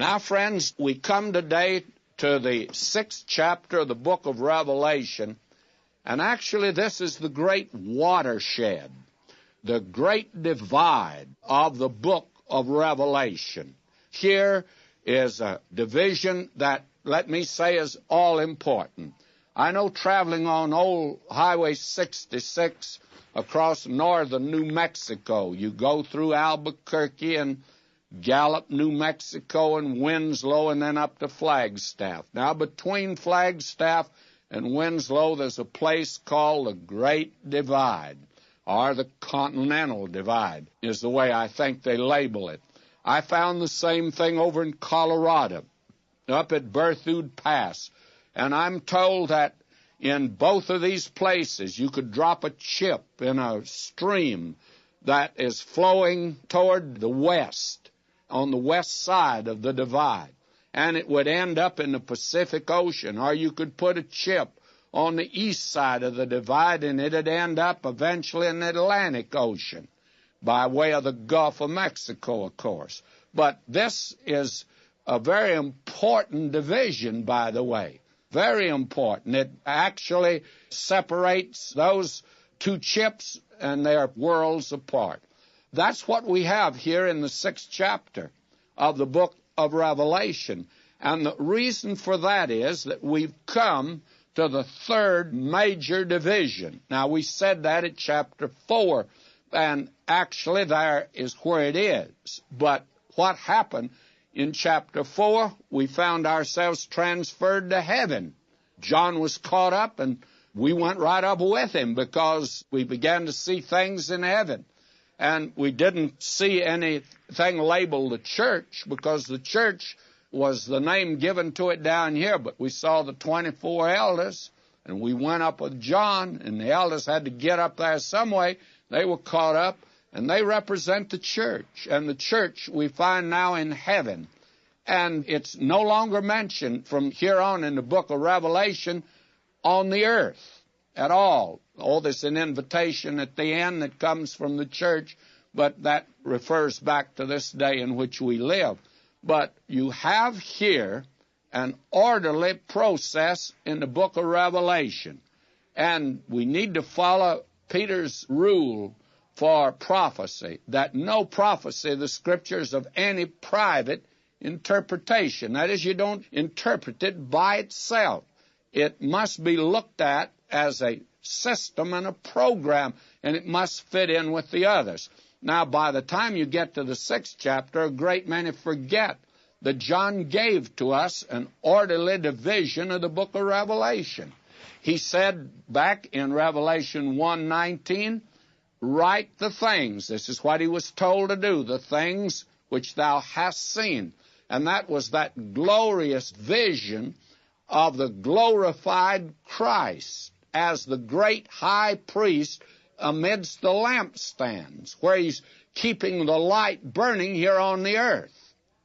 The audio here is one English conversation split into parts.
Now, friends, we come today to the 6th chapter of the book of Revelation, and actually this is the great watershed, the great divide of the book of Revelation. Here is a division that, let me say, is all important. I know traveling on old Highway 66 across northern New Mexico, you go through Albuquerque and Gallup, New Mexico, and Winslow, and then up to Flagstaff. Now, between Flagstaff and Winslow, there's a place called the Great Divide, or the Continental Divide, is the way I think they label it. I found the same thing over in Colorado, up at Berthoud Pass, and I'm told that in both of these places you could drop a chip in a stream that is flowing toward the west, on the west side of the divide, and it would end up in the Pacific Ocean, or you could put a chip on the east side of the divide, and it'd end up eventually in the Atlantic Ocean, by way of the Gulf of Mexico, of course. But this is a very important division, by the way, very important. It actually separates those two chips, and they are worlds apart. That's what we have here in the 6th chapter of the book of Revelation. And the reason for that is that we've come to the 3rd major division. Now, we said that at chapter 4, and actually there is where it is. But what happened in chapter 4, we found ourselves transferred to heaven. John was caught up, and we went right up with him because we began to see things in heaven. And we didn't see anything labeled the church, because the church was the name given to it down here. But we saw the 24 elders, and we went up with John, and the elders had to get up there some way. They were caught up, and they represent the church. And the church we find now in heaven. And it's no longer mentioned from here on in the book of Revelation on the earth at all. Oh, there's an invitation at the end that comes from the church, but that refers back to this day in which we live. But you have here an orderly process in the book of Revelation. And we need to follow Peter's rule for prophecy, that no prophecy of the Scriptures of any private interpretation. That is, you don't interpret it by itself. It must be looked at as a system and a program, and it must fit in with the others. Now, by the time you get to the 6th chapter, a great many forget that John gave to us an orderly division of the book of Revelation. He said back in Revelation 1:19, write the things. This is what he was told to do, the things which thou hast seen. And that was that glorious vision of the glorified Christ as the great high priest amidst the lampstands, where he's keeping the light burning here on the earth.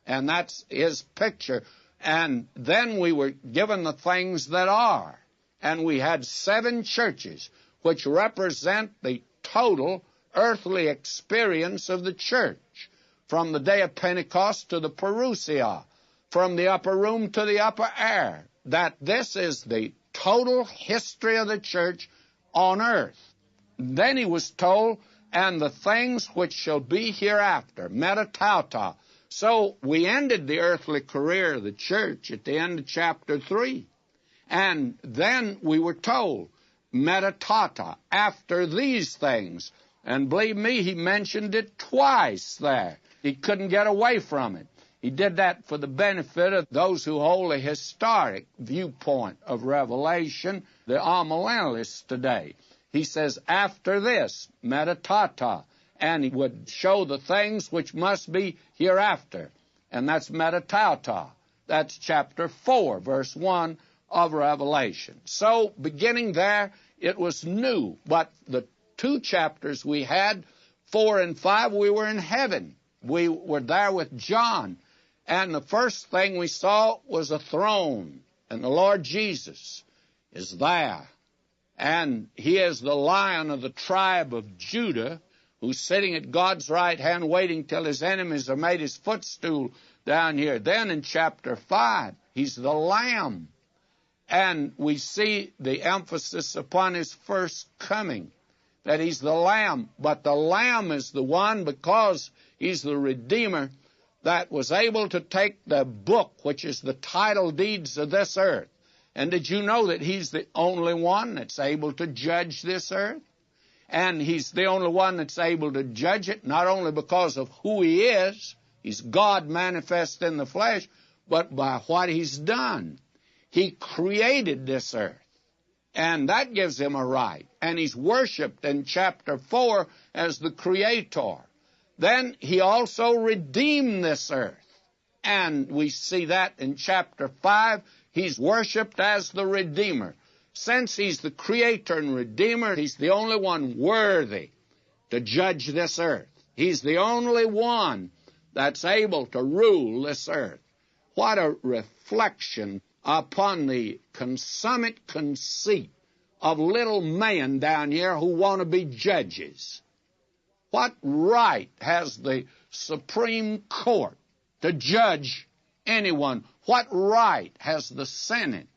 And that's his picture. And then we were given the things that are. And we had 7 churches, which represent the total earthly experience of the church, from the day of Pentecost to the Parousia, from the upper room to the upper air, that this is the total history of the church on earth. Then he was told, and the things which shall be hereafter, metatauta. So we ended the earthly career of the church at the end of chapter 3. And then we were told, metatauta, after these things. And believe me, he mentioned it twice there. He couldn't get away from it. He did that for the benefit of those who hold a historic viewpoint of Revelation, the amillennialists today. He says, after this, metatauta, and he would show the things which must be hereafter. And that's metatauta. That's chapter 4, verse 1 of Revelation. So, beginning there, it was new. But the 2 chapters we had, 4 and 5, we were in heaven. We were there with John. And the first thing we saw was a throne. And the Lord Jesus is there. And he is the Lion of the tribe of Judah, who's sitting at God's right hand waiting till his enemies are made his footstool. down here. Then in chapter 5, he's the Lamb. And we see the emphasis upon his first coming, that he's the Lamb. But the Lamb is the one, because he's the Redeemer, that was able to take the book, which is the title deeds of this earth. And did you know that he's the only one that's able to judge this earth? And he's the only one that's able to judge it, not only because of who he is, he's God manifest in the flesh, but by what he's done. He created this earth, and that gives him a right. And he's worshipped in chapter 4 as the Creator. Then he also redeemed this earth, and we see that in chapter 5. He's worshipped as the Redeemer. Since he's the Creator and Redeemer, he's the only one worthy to judge this earth. He's the only one that's able to rule this earth. What a reflection upon the consummate conceit of little men down here who want to be judges. What right has the Supreme Court to judge anyone? What right has the Senate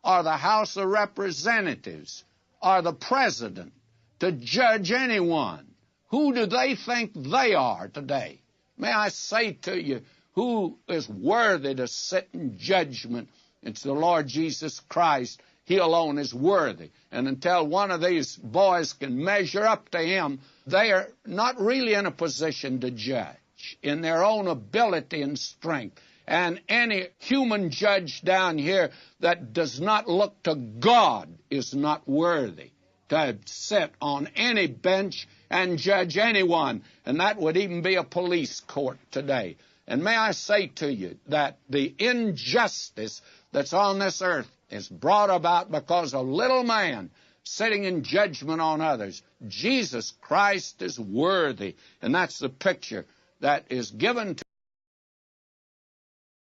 or the House of Representatives or the President to judge anyone? Who do they think they are today? May I say to you, who is worthy to sit in judgment? It's the Lord Jesus Christ. He alone is worthy. And until one of these boys can measure up to him, they are not really in a position to judge in their own ability and strength. And any human judge down here that does not look to God is not worthy to sit on any bench and judge anyone. And that would even be a police court today. And may I say to you that the injustice that's on this earth is brought about because a little man sitting in judgment on others. Jesus Christ is worthy. And that's the picture that is given to